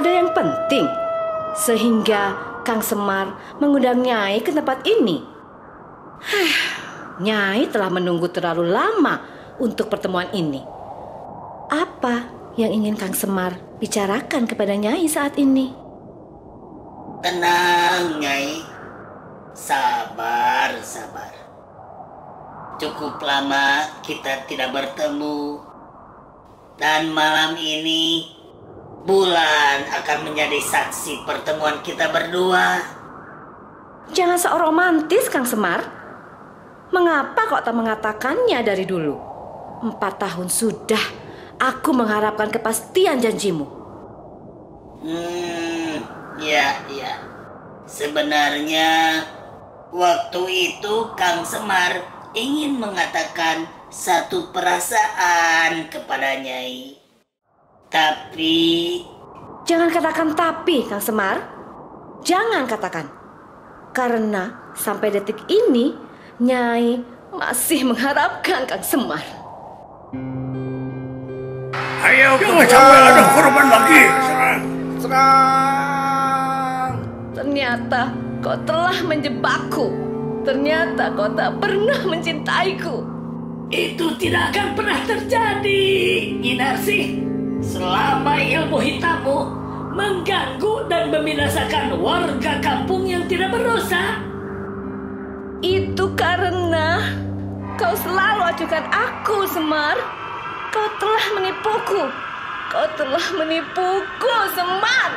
ada yang penting sehingga Kang Semar mengundang Nyai ke tempat ini. Nyai telah menunggu terlalu lama untuk pertemuan ini. Apa yang ingin Kang Semar bicarakan kepada Nyai saat ini? Tenang, Nyai. Sabar. Cukup lama kita tidak bertemu. Dan malam ini bulan akan menjadi saksi pertemuan kita berdua. Jangan sok romantis, Kang Semar. Mengapa kok tak mengatakannya dari dulu? 4 tahun sudah aku mengharapkan kepastian janjimu. Ya. Sebenarnya waktu itu Kang Semar ingin mengatakan satu perasaan kepada Nyai. Tapi... Jangan katakan tapi, Kang Semar. Jangan katakan. Karena sampai detik ini, Nyai masih mengharapkan Kang Semar. Ayo, jangan sampai ada korban lagi. Serang. Ternyata kau telah menjebakku. Ternyata kau tak pernah mencintaiku. Itu tidak akan pernah terjadi, Nyi Narsih. Selama ilmu hitammu mengganggu dan membinasakan warga kampung yang tidak berdosa. Itu karena kau selalu acuhkan aku, Semar. Kau telah menipuku. Kau telah menipuku, Semar.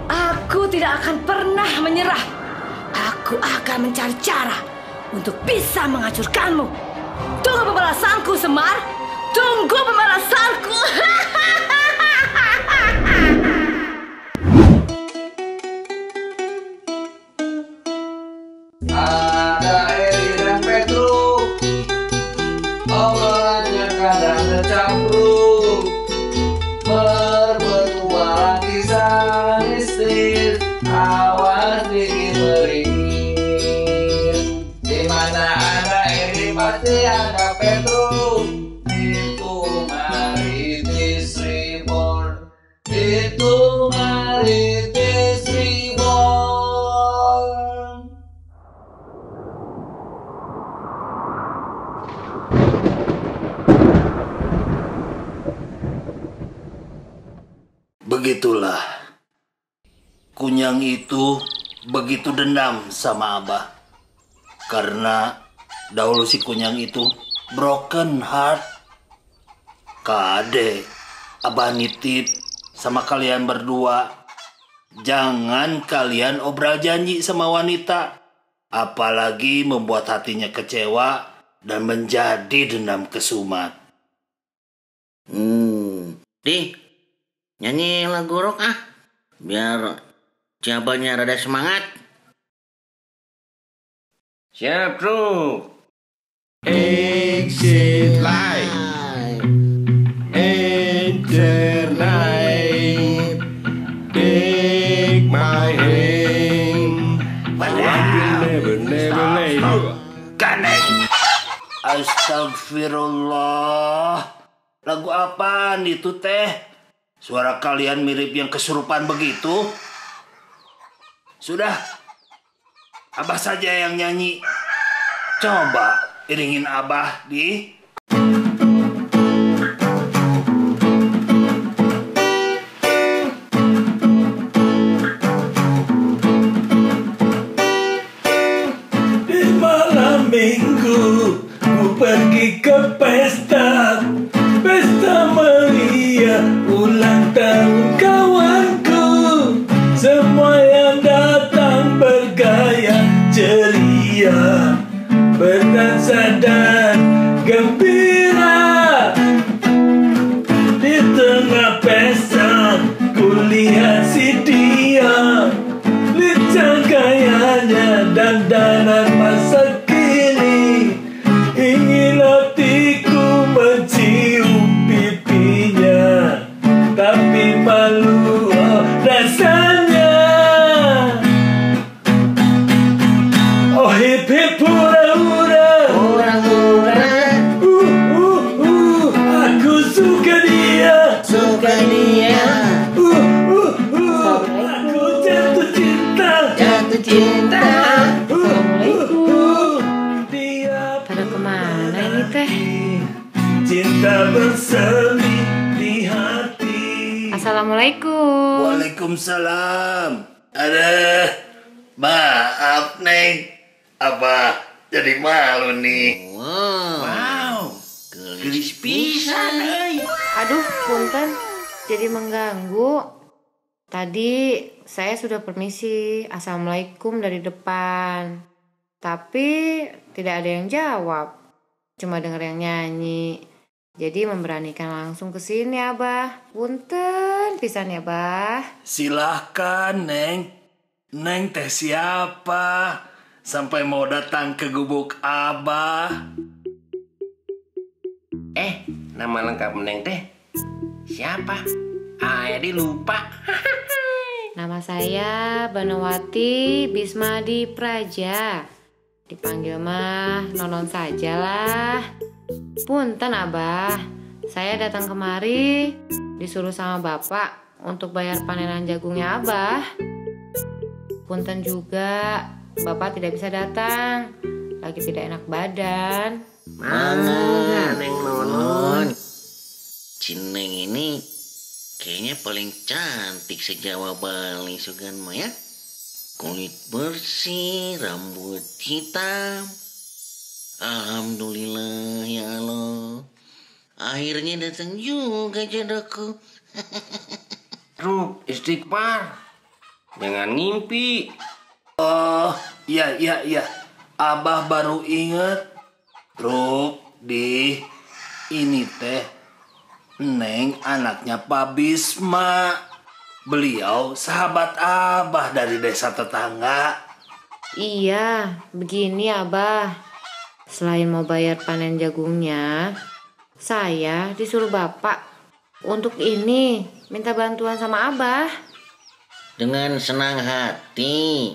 Aku tidak akan pernah menyerah. Aku akan mencari cara untuk bisa menghancurkanmu. Tunggu pembalasanku, Semar. Tunggu pembalasanku. Ada Eri dan Petruk, obrolannya kadang tercampur, berpetualang kisah mistis, awas bikin meringis. Di mana ada Eri pasti ada Petruk. Itu Maritis Reborn. Itu Maritis Reborn. Begitulah. Kunyang itu begitu dendam sama Abah. Karena dahulu si Kunyang itu broken heart. Kade, Abah nitip sama kalian berdua. Jangan kalian obral janji sama wanita. Apalagi membuat hatinya kecewa dan menjadi dendam kesumat. Di, nyanyi lagu rock biar Abahnya rada semangat. Siap, Truk. Exit light. Enter night. Take my hand. Never late. Ganeng. Astagfirullah. Lagu apaan itu teh? Suara kalian mirip yang kesurupan begitu. Sudah, Abah saja yang nyanyi. Coba iringin Abah, Di. Di malam minggu ku pergi ke pesta meriah ulang tahun kawanku. Semua yang datang bergaya ceria, berdansa dan gembira. Di tengah pesta ku lihat si dia, Fashion gayanya dandanan masa kini, ingin hatiku mencium pipinya, tapi malu rasanya. Oh hip hip hura hura, aku suka dia, aku jatuh cinta, dia Pada kemana ini teh? cinta bersemi di hati. Assalamualaikum. Waalaikumsalam. Aduh, maaf Neng. Apa jadi malu nih? Wow, gelis pisan euy. Aduh, punten, jadi mengganggu. Tadi saya sudah permisi, assalamualaikum dari depan. Tapi tidak ada yang jawab, cuma dengar yang nyanyi. Jadi memberanikan langsung ke sini, Abah. Punten pisan ya, Bah. Silahkan Neng. Neng teh siapa? Sampai mau datang ke gubuk Abah. Nama lengkap Neng teh siapa? Jadi lupa. Nama saya Banawati Bismadi Praja. Dipanggil mah Nonon sajalah. Punten Abah, saya datang kemari disuruh sama Bapak untuk bayar panenan jagungnya Abah. Punten juga, Bapak tidak bisa datang, lagi tidak enak badan. Mana Neng Nonon? Cineng ini kayaknya paling cantik se-Jawa Bali Sugan Maya. Kulit bersih, rambut hitam. Alhamdulillah ya Allah. Akhirnya datang juga jodohku. Rup, istighfar. Jangan ngimpi. Oh, iya. Abah baru inget. Rup, ini teh Neng anaknya Pak Bisma. Beliau sahabat Abah dari desa tetangga. Iya, begini Abah. Selain mau bayar panen jagungnya, saya disuruh Bapak untuk ini minta bantuan sama Abah. Dengan senang hati.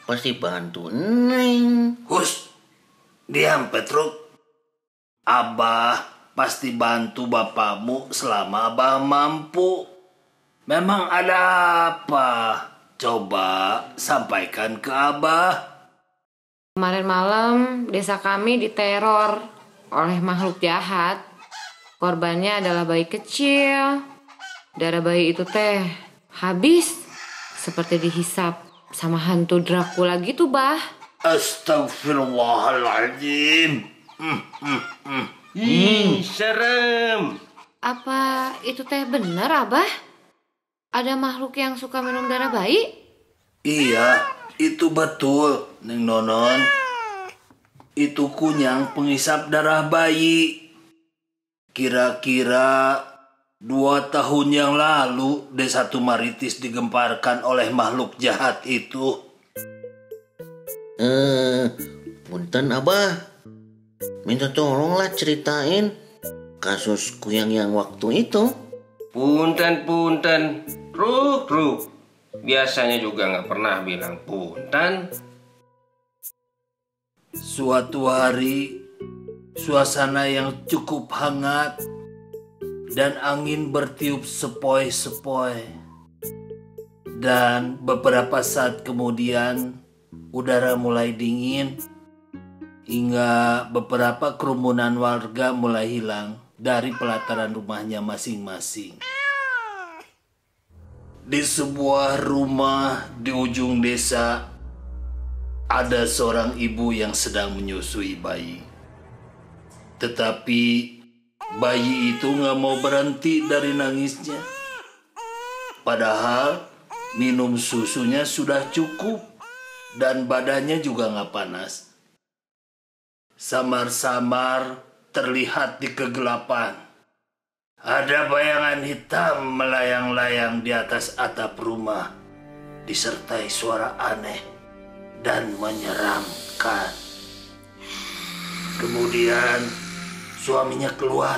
Pasti bantu Neng. Hus, diam Petruk. Abah pasti bantu bapakmu selama Abah mampu. Memang ada apa? Coba sampaikan ke Abah. Kemarin malam desa kami diteror oleh makhluk jahat. Korbannya adalah bayi kecil. Darah bayi itu teh habis seperti dihisap sama hantu Dracula gitu, Bah. Astagfirullahaladzim. Serem. Apa itu teh benar, Abah? Ada makhluk yang suka minum darah bayi? Iya, itu betul, Neng Nonon. Itu kunyang penghisap darah bayi. Kira-kira 2 tahun yang lalu desa Tumaritis digemparkan oleh makhluk jahat itu. Punten Abah. Minta tolonglah ceritain kasus kuyang yang waktu itu. Punten. Ruk. Biasanya juga nggak pernah bilang punten. Suatu hari, suasana yang cukup hangat dan angin bertiup sepoi-sepoi. Dan beberapa saat kemudian, udara mulai dingin hingga beberapa kerumunan warga mulai hilang dari pelataran rumahnya masing-masing. Di sebuah rumah di ujung desa, ada seorang ibu yang sedang menyusui bayi. Tetapi bayi itu gak mau berhenti dari nangisnya. Padahal minum susunya sudah cukup dan badannya juga gak panas. Samar-samar terlihat di kegelapan. Ada bayangan hitam melayang-layang di atas atap rumah. disertai suara aneh dan menyeramkan. Kemudian suaminya keluar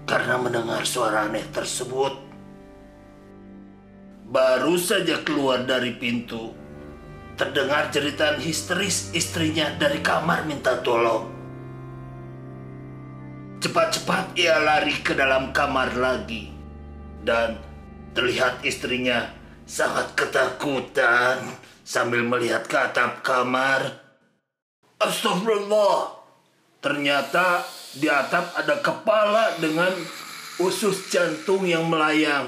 karena mendengar suara aneh tersebut. Baru saja keluar dari pintu, terdengar jeritan histeris istrinya dari kamar minta tolong. Cepat-cepat ia lari ke dalam kamar lagi dan terlihat istrinya sangat ketakutan sambil melihat ke atap kamar. Astagfirullah. Ternyata di atap ada kepala dengan usus jantung yang melayang.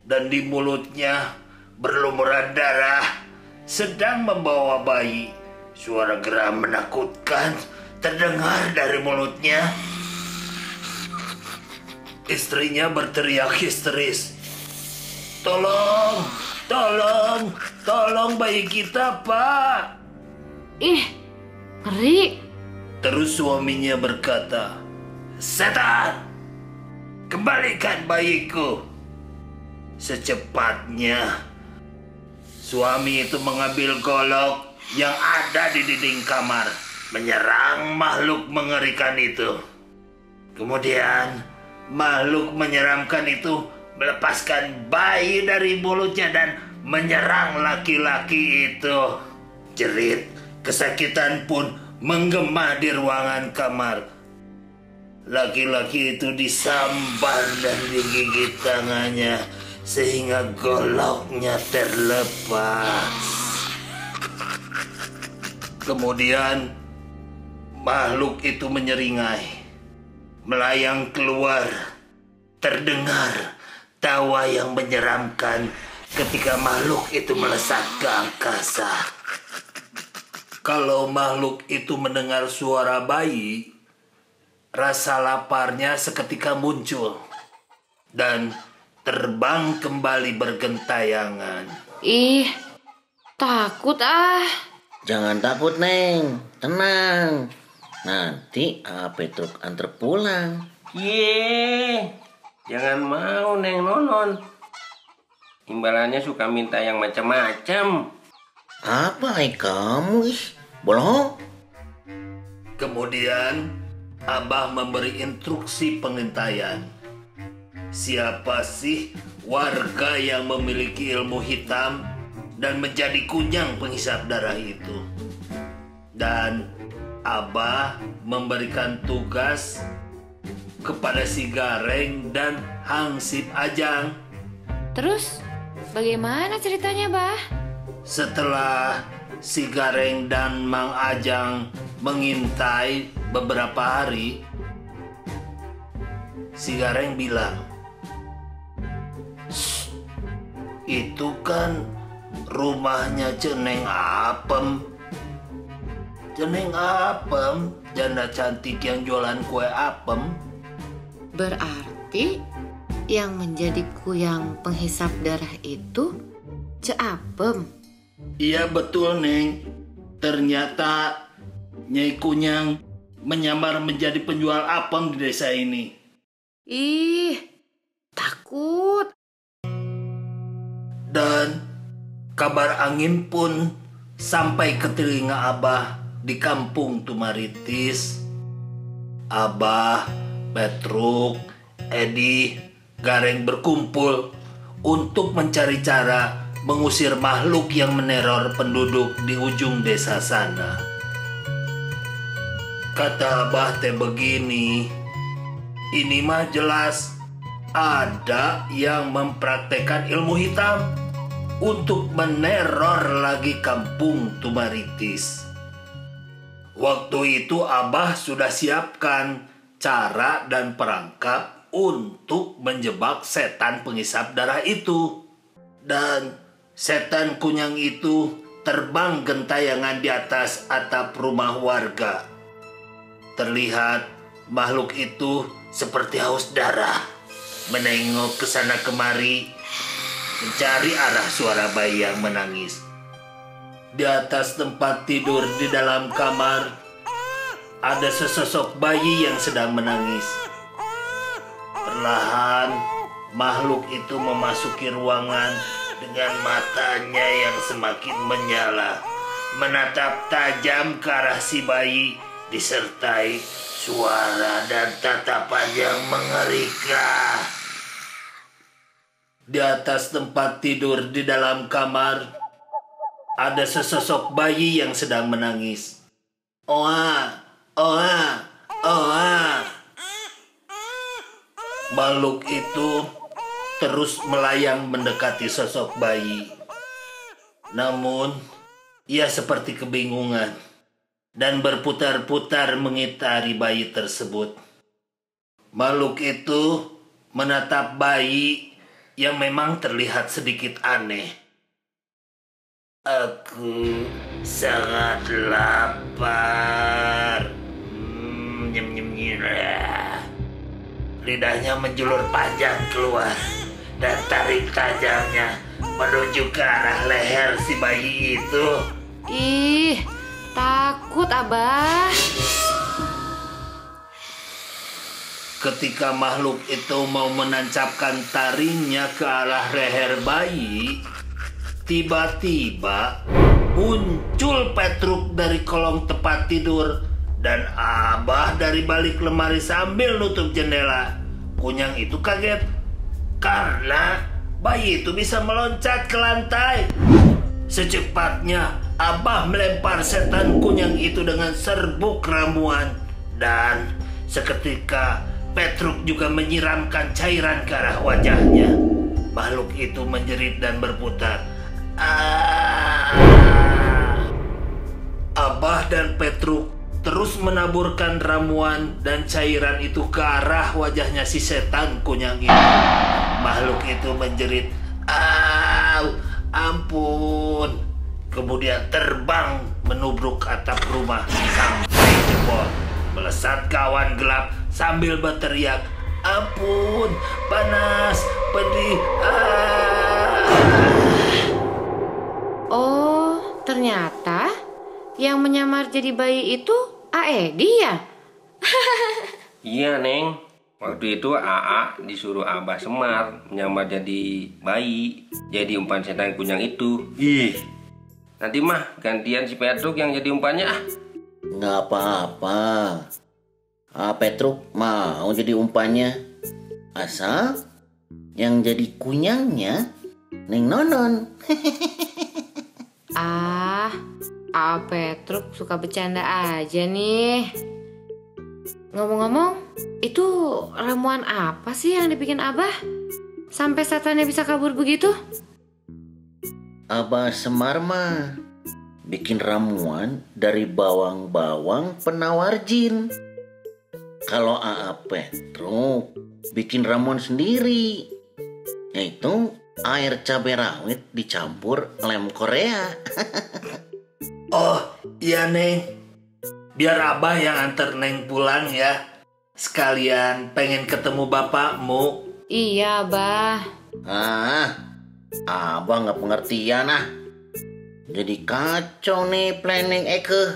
Dan di mulutnya berlumuran darah sedang membawa bayi. Suara geram menakutkan terdengar dari mulutnya. Istrinya berteriak histeris. Tolong, tolong, tolong bayi kita, Pak. Ih, ngeri. Terus suaminya berkata, setan, kembalikan bayiku. Secepatnya, suami itu mengambil golok yang ada di dinding kamar, menyerang makhluk mengerikan itu. Kemudian, makhluk menyeramkan itu melepaskan bayi dari mulutnya dan menyerang laki-laki itu. Jerit kesakitan pun menggema di ruangan kamar. Laki-laki itu disambar dan digigit tangannya sehingga goloknya terlepas. Kemudian makhluk itu menyeringai, melayang keluar. Terdengar tawa yang menyeramkan ketika makhluk itu melesat ke angkasa. Kalau makhluk itu mendengar suara bayi, rasa laparnya seketika muncul dan terbang kembali bergentayangan. Ih, takut ah. Jangan takut, Neng. Tenang. Nanti Ape truk antar pulang. Jangan mau, Neng Nonon. Imbalannya suka minta yang macam-macam. Apa kamu, bolong? Kemudian Abah memberi instruksi pengintaian. Siapa sih warga yang memiliki ilmu hitam dan menjadi kunyang penghisap darah itu? Dan Abah memberikan tugas kepada si Gareng dan Hansip Ajang. Terus, bagaimana ceritanya, Bah? Setelah si Gareng dan Mang Ajang mengintai beberapa hari, si Gareng bilang, itu kan rumahnya Ceneng Apem. Ceneng Apem, janda cantik yang jualan kue apem. Berarti yang menjadi kuyang penghisap darah itu Ceapem. Iya betul, Neng. Ternyata Nyai Kunyang menyamar menjadi penjual apem di desa ini. Ih, takut. Dan kabar angin pun sampai ke telinga Abah di kampung Tumaritis. Abah, Petruk, Edi, Gareng berkumpul untuk mencari cara mengusir makhluk yang meneror penduduk di ujung desa sana. Kata Abah teh begini, ini mah jelas ada yang mempraktekkan ilmu hitam untuk meneror lagi kampung Tumaritis. Waktu itu Abah sudah siapkan cara dan perangkap untuk menjebak setan penghisap darah itu. Dan setan kunyang itu terbang gentayangan di atas atap rumah warga. Terlihat makhluk itu seperti haus darah, menengok ke sana kemari, mencari arah suara bayi yang menangis. Di atas tempat tidur di dalam kamar, ada sesosok bayi yang sedang menangis. Perlahan, makhluk itu memasuki ruangan dengan matanya yang semakin menyala menatap tajam ke arah si bayi, disertai suara dan tatapan yang mengerikan. Di atas tempat tidur di dalam kamar ada sesosok bayi yang sedang menangis. Oa, oa, oa. Makhluk itu terus melayang mendekati sosok bayi. Namun, ia seperti kebingungan dan berputar-putar mengitari bayi tersebut. Makhluk itu menatap bayi yang memang terlihat sedikit aneh. Aku sangat lapar. Nyem nyem nyem. Lidahnya menjulur panjang keluar dan tarik tajamnya menuju ke arah leher si bayi itu. Ih, takut Abah. Ketika makhluk itu mau menancapkan taringnya ke arah leher bayi, tiba-tiba muncul Petruk dari kolong tempat tidur dan Abah dari balik lemari sambil nutup jendela. Kunyang itu kaget karena bayi itu bisa meloncat ke lantai. Secepatnya Abah melempar setan kunyang itu dengan serbuk ramuan dan seketika Petruk juga menyiramkan cairan ke arah wajahnya. Makhluk itu menjerit dan berputar. Abah dan Petruk terus menaburkan ramuan dan cairan itu ke arah wajahnya si setan kunyang itu. Makhluk itu menjerit, "Au, ampun!" Kemudian terbang menubruk atap rumah sampai jebol, melesat ke awan gelap sambil berteriak, "Ampun, panas, pedih!" Oh, ternyata yang menyamar jadi bayi itu Aedi ya? Iya, Neng. Waktu itu AA disuruh Abah Semar menyamar jadi bayi, jadi umpan setan kunyang itu. Ih, nanti mah gantian si Petruk yang jadi umpannya ah. Nggak apa-apa. Petruk mau jadi umpannya. Asal yang jadi kunyangnya Neng Nonon. Petruk suka bercanda aja nih. Ngomong-ngomong, itu ramuan apa sih yang dibikin Abah? Sampai setannya bisa kabur begitu? Abah Semar mah bikin ramuan dari bawang-bawang penawar jin. Kalau Petruk bikin ramuan sendiri, yaitu air cabai rawit dicampur lem Korea. Oh, iya Neng. Biar Abah yang antar Neng pulang ya. Sekalian pengen ketemu bapakmu. Iya, Abah. Abah nggak pengertian ah. Jadi kacau nih planning Eke.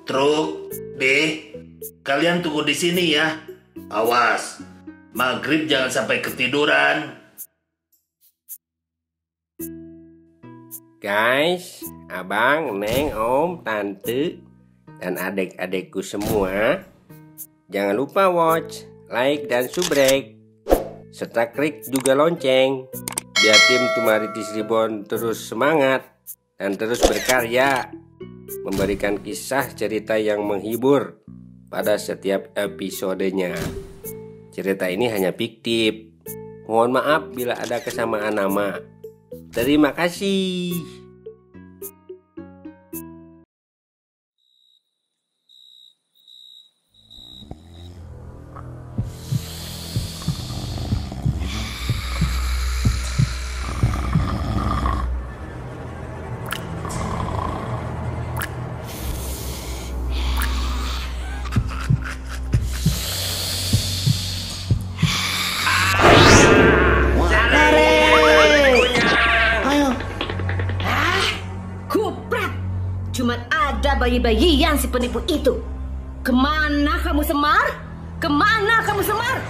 Truk, deh, kalian tunggu di sini ya. Awas, maghrib jangan sampai ketiduran. Guys, abang, neng, om, tante, dan adik-adikku semua, jangan lupa watch, like, dan subrek, serta klik juga lonceng, biar tim Tumaritis Reborn terus semangat dan terus berkarya, memberikan kisah cerita yang menghibur pada setiap episodenya. Cerita ini hanya fiktif, mohon maaf bila ada kesamaan nama. Terima kasih. Cuma ada bayi-bayian si penipu itu. Kemana kamu Semar? Kemana kamu Semar?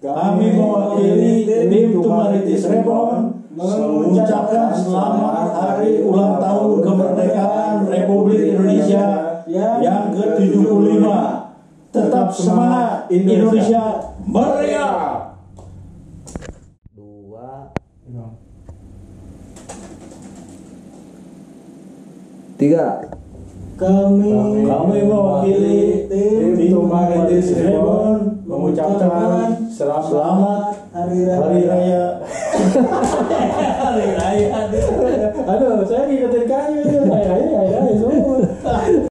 Kami mewakili tim Tumaritis Cirebon mengucapkan selamat hari ulang tahun kemerdekaan Republik Indonesia yang ke-75. Tetap semangat, Indonesia merdeka! Tiga. Kami mewakili tim Tumaritis Cirebon mengucapkan selamat Hari Raya. Hari Raya. Aduh, saya ngikutin kayu. Hari Raya semua.